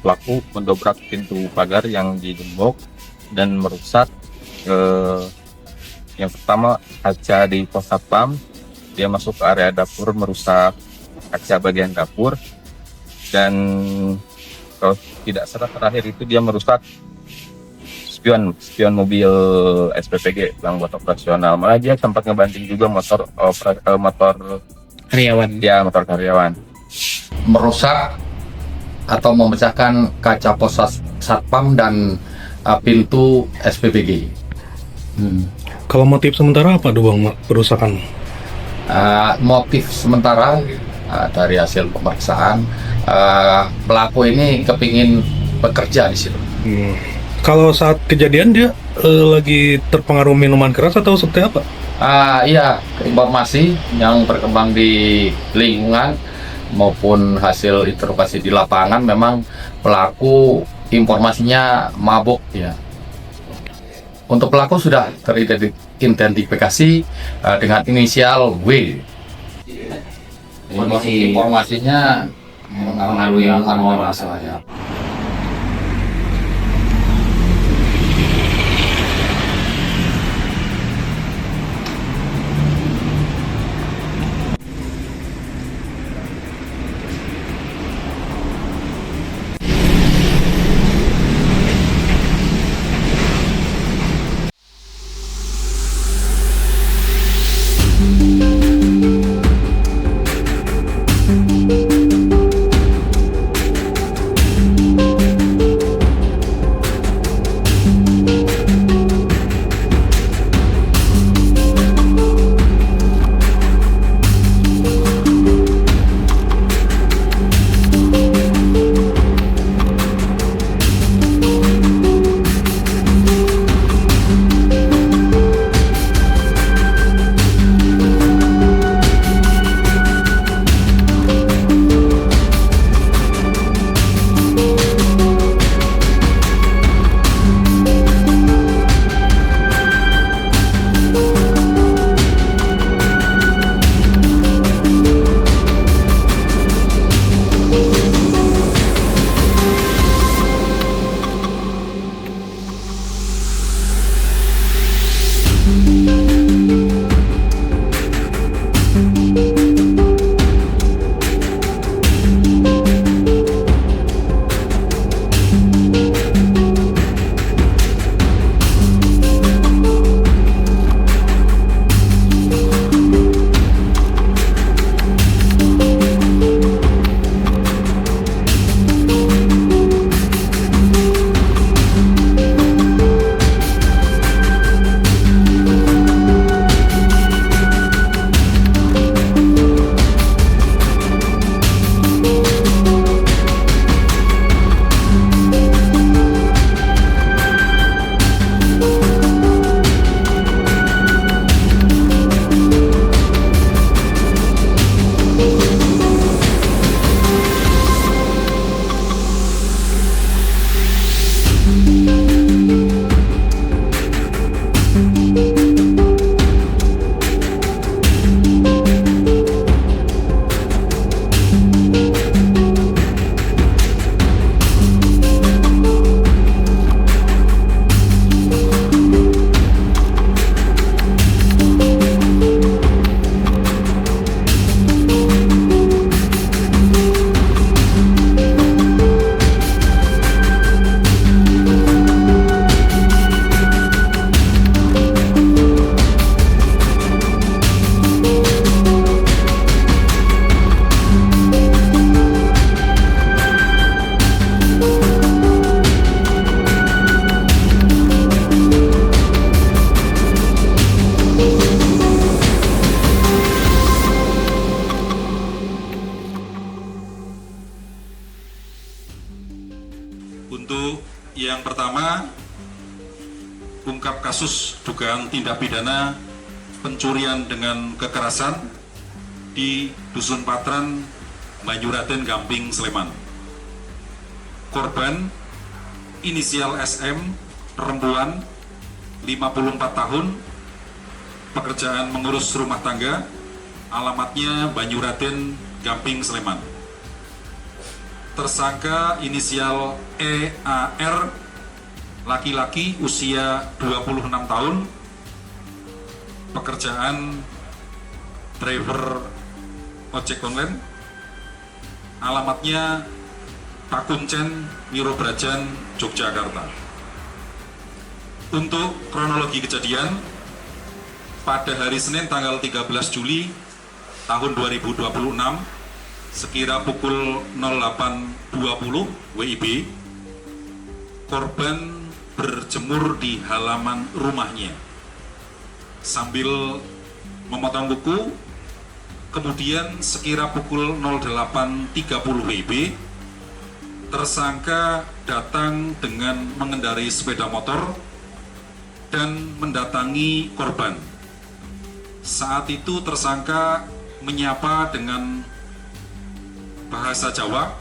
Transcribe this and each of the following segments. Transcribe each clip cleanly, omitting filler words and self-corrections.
pelaku mendobrak pintu pagar yang digembok dan merusak yang pertama kaca di pos satpam. Dia masuk ke area dapur, merusak kaca bagian dapur, dan kalau tidak salah terakhir itu dia merusak spion mobil SPPG yang buat operasional. Malah dia sempat ngebanting juga motor karyawan. Ya, motor karyawan. Merusak atau memecahkan kaca pos satpam dan pintu SPPG. Kalau motif sementara apa tuh Bang perusakan? Motif sementara dari hasil pemeriksaan, pelaku ini kepingin bekerja di situ. Kalau saat kejadian dia lagi terpengaruh minuman keras atau seperti apa? Iya, informasi yang berkembang di lingkungan maupun hasil interogasi di lapangan, memang pelaku informasinya mabuk ya. Untuk pelaku sudah teridentifikasi dengan inisial W. Informasinya mengaruhi orang saya. Untuk yang pertama, ungkap kasus dugaan tindak pidana pencurian dengan kekerasan di Dusun Patran, Banyuraden, Gamping, Sleman. Korban inisial SM, perempuan, 54 tahun, pekerjaan mengurus rumah tangga, alamatnya Banyuraden, Gamping, Sleman. tersangka inisial EAR, laki-laki, usia 26 tahun, pekerjaan driver ojek online, alamatnya Pakuncen, Wirobrajan, Yogyakarta. Untuk kronologi kejadian, pada hari Senin tanggal 13 Juli tahun 2026, sekira pukul 08.20 WIB, korban berjemur di halaman rumahnya sambil memotong kuku. Kemudian sekira pukul 08.30 WIB, tersangka datang dengan mengendarai sepeda motor dan mendatangi korban. Saat itu tersangka menyapa dengan bahasa Jawa,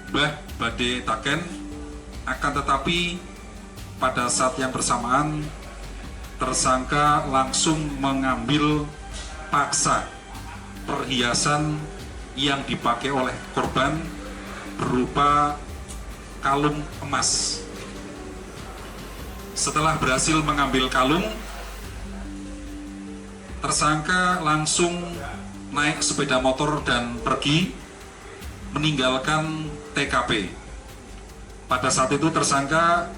"Mbah badhe taken," akan tetapi pada saat yang bersamaan tersangka langsung mengambil paksa perhiasan yang dipakai oleh korban berupa kalung emas. Setelah berhasil mengambil kalung, tersangka langsung naik sepeda motor dan pergi meninggalkan TKP. Pada saat itu tersangka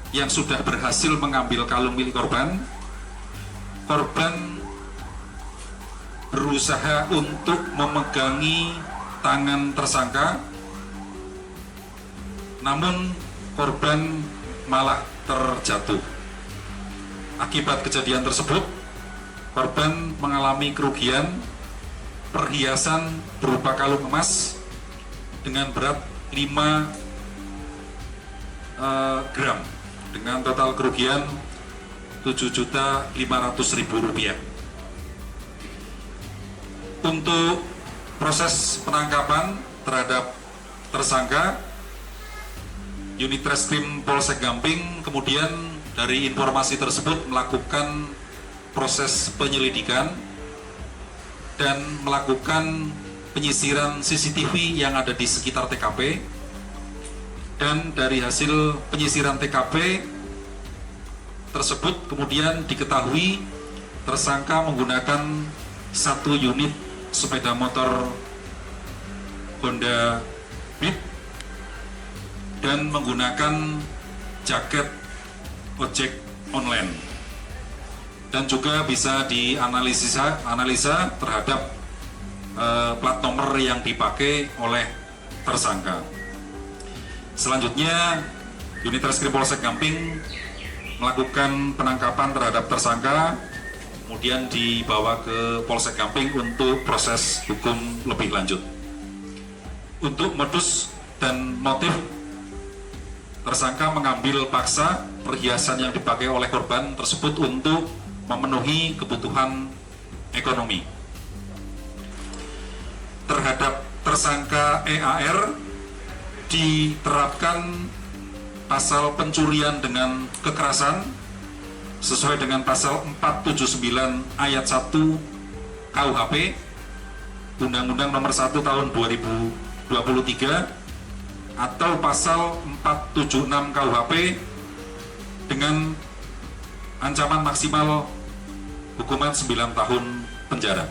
yang sudah berhasil mengambil kalung milik korban berusaha untuk memegangi tangan tersangka, namun korban malah terjatuh. Akibat kejadian tersebut, korban mengalami kerugian perhiasan berupa kalung emas dengan berat 5 gram dengan total kerugian Rp7.500.000. Untuk proses penangkapan terhadap tersangka, unit Reskrim Polsek Gamping kemudian dari informasi tersebut melakukan proses penyelidikan dan melakukan penyisiran CCTV yang ada di sekitar TKP. Dan dari hasil penyisiran TKP tersebut kemudian diketahui tersangka menggunakan 1 unit sepeda motor Honda Beat dan menggunakan jaket ojek online, dan juga bisa dianalisa terhadap plat nomor yang dipakai oleh tersangka. Selanjutnya, unit Reskrim Polsek Gamping melakukan penangkapan terhadap tersangka, kemudian dibawa ke Polsek Gamping untuk proses hukum lebih lanjut. Untuk modus dan motif, tersangka mengambil paksa perhiasan yang dipakai oleh korban tersebut untuk memenuhi kebutuhan ekonomi. Terhadap tersangka EAR diterapkan pasal pencurian dengan kekerasan sesuai dengan pasal 479 ayat 1 KUHP, Undang-Undang Nomor 1 Tahun 2023, atau pasal 476 KUHP dengan ancaman maksimal hukuman 9 tahun penjara.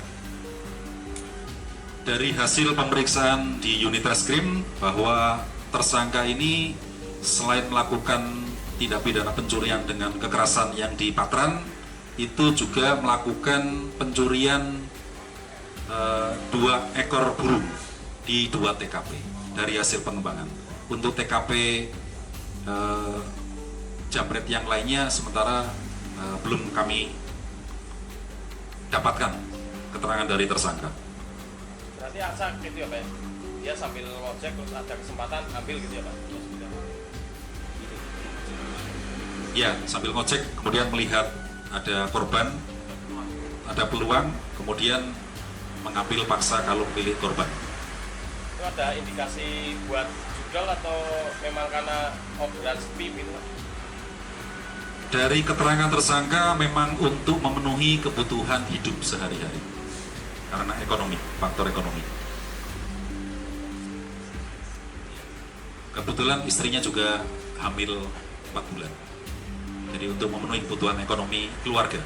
Dari hasil pemeriksaan di unit Reskrim bahwa tersangka ini selain melakukan tindak pidana pencurian dengan kekerasan yang di Patran, itu juga melakukan pencurian 2 ekor burung di 2 TKP dari hasil pengembangan. Untuk TKP jambret yang lainnya sementara belum kami dapatkan keterangan dari tersangka. Berarti acak gitu ya Pak? Dia sambil ngojek terus ada kesempatan ambil gitu ya Pak? Ya, sambil ngecek kemudian melihat ada korban, ada peluang, kemudian mengambil paksa kalung milik korban. Itu ada indikasi buat jual atau memang karena orderan sepi gitu Pak? Dari keterangan tersangka memang untuk memenuhi kebutuhan hidup sehari-hari karena ekonomi, faktor ekonomi. Kebetulan istrinya juga hamil 4 bulan. Jadi untuk memenuhi kebutuhan ekonomi keluarga.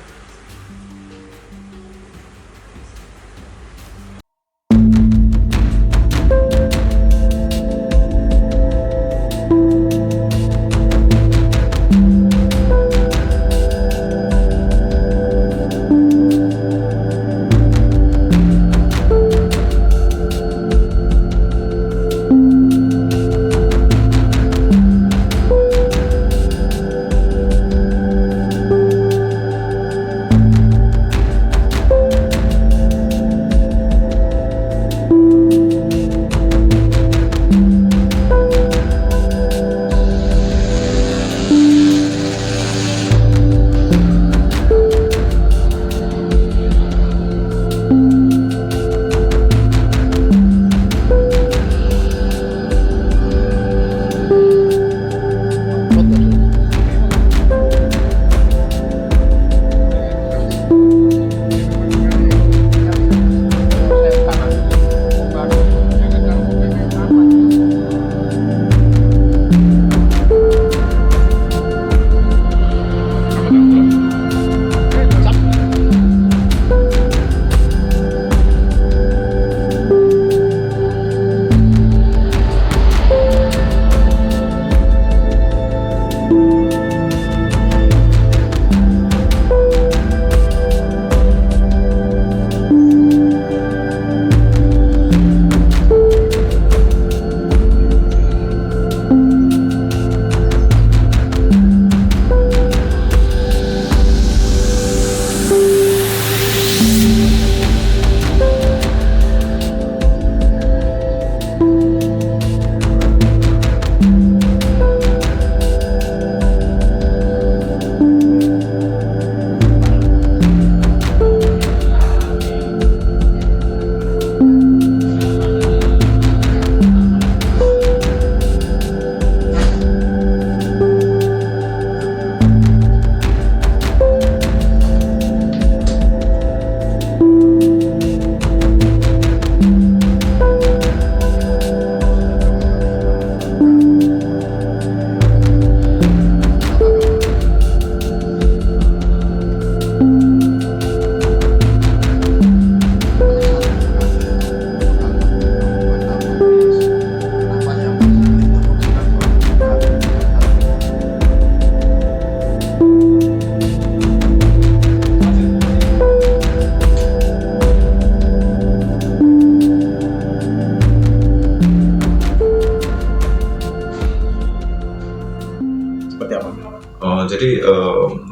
Jadi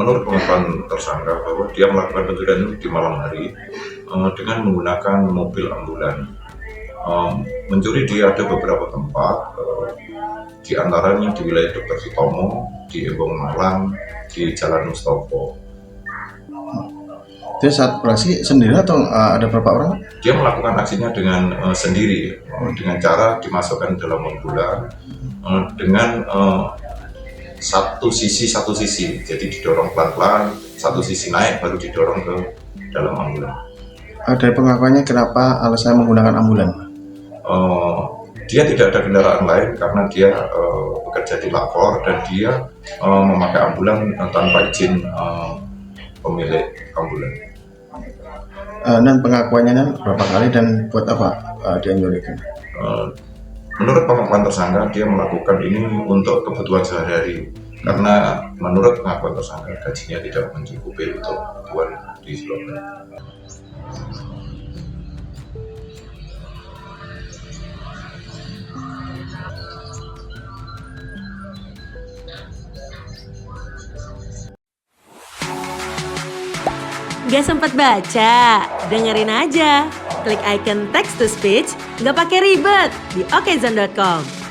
menurut pengakuan tersangka bahwa dia melakukan pencurian itu di malam hari dengan menggunakan mobil ambulan. Mencuri di ada beberapa tempat, di antaranya di wilayah Dr. Sutomo, di Embong Malang, di Jalan Mustopo. Dia saat operasi sendiri atau ada berapa orang? Dia melakukan aksinya dengan sendiri, dengan cara dimasukkan dalam ambulan dengan satu sisi, jadi didorong pelan-pelan, satu sisi naik baru didorong ke dalam ambulan. Ada pengakuannya kenapa alasannya menggunakan ambulan? Dia tidak ada kendaraan lain karena dia bekerja di lapor dan dia memakai ambulan tanpa izin pemilik ambulan. Dan pengakuannya berapa kali dan buat apa dia nyurikan? Menurut pengakuan tersangka, dia melakukan ini untuk kebutuhan sehari-hari karena menurut pengakuan tersangka gajinya tidak mencukupi untuk kebutuhan di Surabaya. Gak sempat baca? Dengerin aja. Klik icon text to speech, gak pakai ribet di okezone.com.